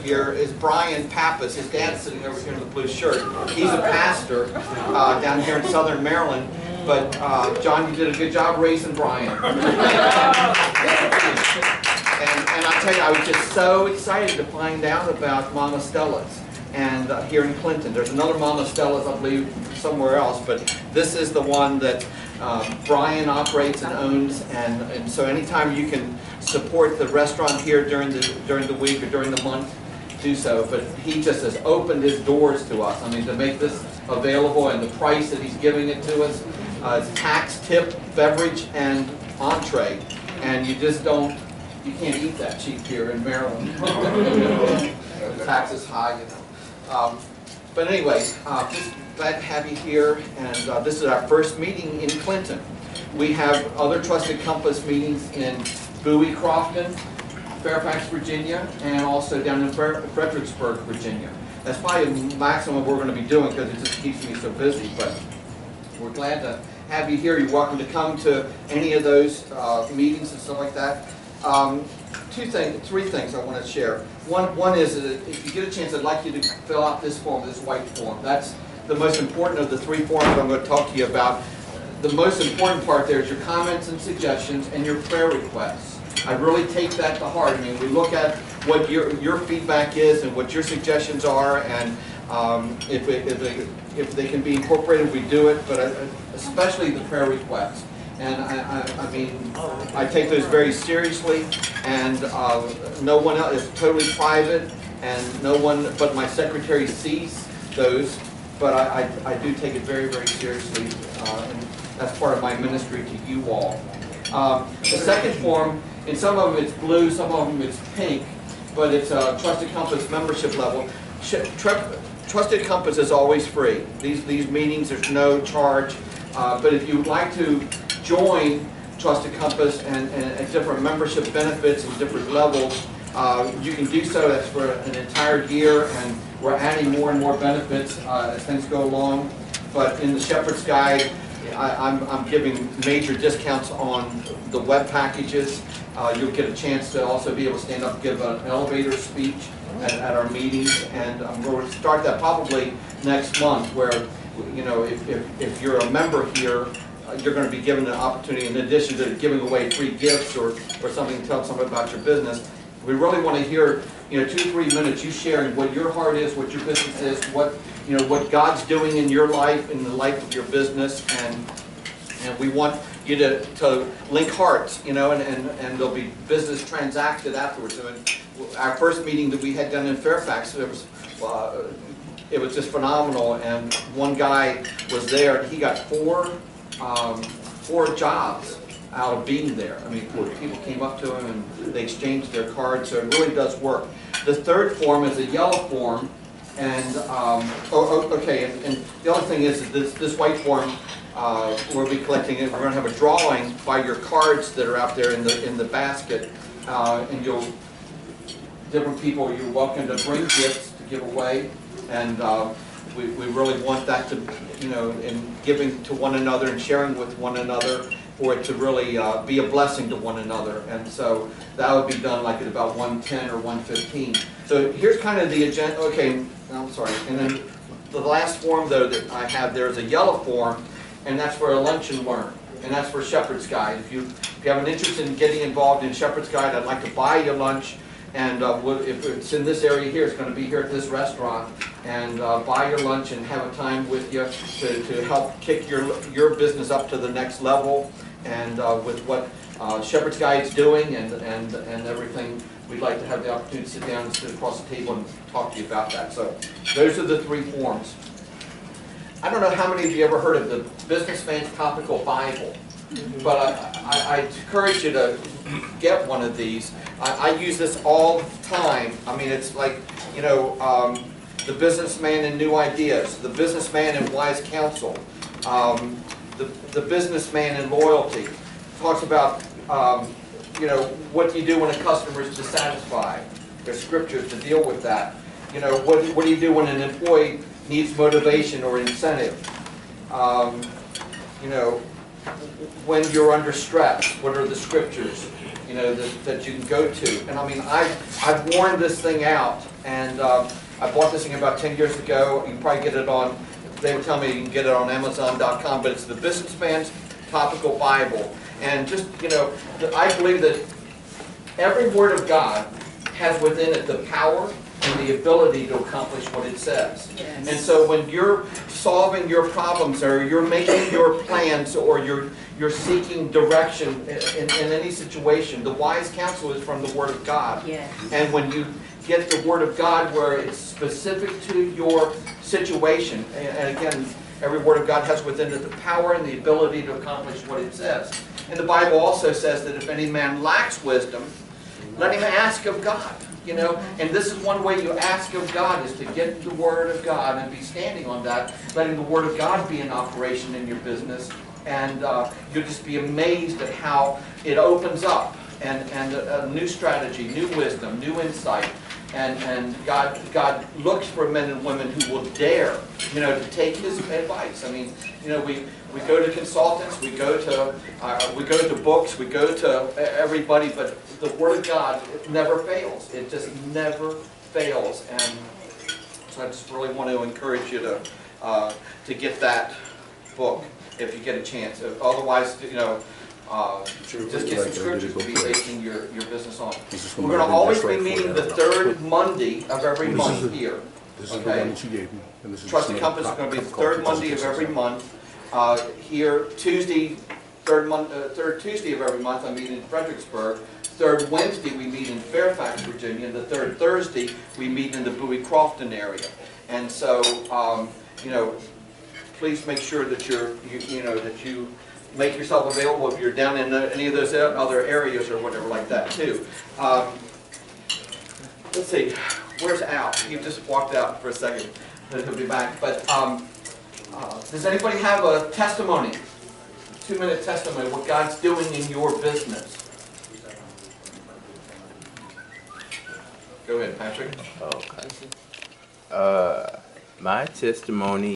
here is Brian Pappas. His dad's sitting over here in the blue shirt. He's a pastor down here in Southern Maryland. But John, you did a good job raising Brian. And I tell you, I was just so excited to find out about Mama Stella's. And here in Clinton, there's another Mama Stella's, I believe, somewhere else. But this is the one that Brian operates and owns. And so anytime you can support the restaurant here during the week or during the month, do so. But he just has opened his doors to us. I mean, to make this available and the price that he's giving it to us. It's tax, tip, beverage, and entree. And you just don't, you can't eat that cheap here in Maryland. The tax is high, you know. But anyway, just glad to have you here. And this is our first meeting in Clinton. We have other Trusted Compass meetings in Bowie, Crofton, Fairfax, Virginia, and also down in Fredericksburg, Virginia. That's probably the maximum we're going to be doing because it just keeps me so busy. But we're glad to have you here. You're welcome to come to any of those meetings and stuff like that. Three things I want to share. One is that if you get a chance, I'd like you to fill out this form, this white form. That's the most important of the three forms I'm going to talk to you about. The most important part there is your comments and suggestions and your prayer requests. I really take that to heart. I mean, we look at what your feedback is and what your suggestions are, and if they can be incorporated, we do it, but especially the prayer requests. And I mean, I take those very seriously, and no one else, it's totally private, and no one but my secretary sees those, but I do take it very, very seriously, and that's part of my ministry to you all. The second form, in some of them it's blue, some of them it's pink, but it's a Trusted Compass membership level. Trusted Compass is always free. These meetings, there's no charge. But if you'd like to join Trusted Compass and different membership benefits and different levels, you can do so. That's for an entire year, and we're adding more and more benefits as things go along. But in the Shepherd's Guide, I'm giving major discounts on the web packages. You'll get a chance to also be able to stand up and give an elevator speech at our meetings, and I'm going to start that probably next month, where, you know, if you're a member here, you're going to be given an opportunity, in addition to giving away free gifts or something to tell someone about your business. We really want to hear, you know, 2-3 minutes you sharing what your heart is, what your business is, what God's doing in your life, in the life of your business, and we want you to link hearts, you know, and there'll be business transacted afterwards. I mean, our first meeting that we had done in Fairfax, it was just phenomenal, and one guy was there, and he got four jobs out of being there. I mean, people came up to him and they exchanged their cards, so it really does work. The third form is a yellow form, and okay, and the other thing is that this white form, we'll be collecting it. We're going to have a drawing by your cards that are out there in the basket, and different people, you're welcome to bring gifts to give away, and we really want that to, you know, in giving to one another and sharing with one another, for it to really be a blessing to one another. And so that would be done like at about 1:10 or 1:15. So here's kind of the agenda. Okay, I'm sorry. And then the last form, though, that I have there is a yellow form, and that's for a lunch and learn, and that's for Shepherd's Guide. If you have an interest in getting involved in Shepherd's Guide, I'd like to buy you lunch. And if it's in this area here, it's going to be here at this restaurant, and buy your lunch and have a time with you to help kick your business up to the next level, and with what Shepherd's Guide's doing and everything, we'd like to have the opportunity to sit down and sit across the table and talk to you about that. So those are the three forms. I don't know how many of you ever heard of the Businessman's Topical Bible, but I encourage you to get one of these. I use this all the time. I mean, it's like, you know, the businessman and new ideas, the businessman and wise counsel, the businessman and loyalty. It talks about, you know, what do you do when a customer is dissatisfied? There's scriptures to deal with that. You know, what do you do when an employee needs motivation or incentive? You know, when you're under stress, what are the scriptures, you know, that you can go to? And I mean, I've worn this thing out And I bought this thing about 10 years ago. You can probably get it on, they would tell me you can get it on Amazon.com, but it's the Businessman's Topical Bible. And just, you know, I believe that every word of God has within it the power and the ability to accomplish what it says. Yes. And so when you're solving your problems or you're making your plans or you're seeking direction in any situation, the wise counsel is from the Word of God. Yes. And when you get the Word of God where it's specific to your situation, and again, every Word of God has within it the power and the ability to accomplish what it says. And the Bible also says that if any man lacks wisdom, let him ask of God. You know, and this is one way you ask of God, is to get the Word of God and be standing on that, letting the Word of God be in operation in your business, and you'll just be amazed at how it opens up, and a new strategy, new wisdom, new insight, and God looks for men and women who will dare, you know, to take His advice. I mean, you know, we go to consultants, we go to books, we go to everybody, but the Word of God, it never fails. It just never fails. And so I just really want to encourage you to get that book if you get a chance. Otherwise, you know, just get some scriptures to be basing your business on. We're going to always be meeting the third Monday of every month here. Okay? Trust the Compass is going to be the third Monday of every month. Here, Tuesday, third Tuesday of every month, I meet in Fredericksburg. Third Wednesday, we meet in Fairfax, Virginia. The third Thursday, we meet in the Bowie-Crofton area. And so, you know, please make sure that you make yourself available if you're down in any of those other areas or whatever like that too. Let's see, where's Al? He just walked out for a second. He'll be back. But does anybody have a testimony? 2-minute testimony, what God's doing in your business? Go ahead, Patrick. Okay. My testimony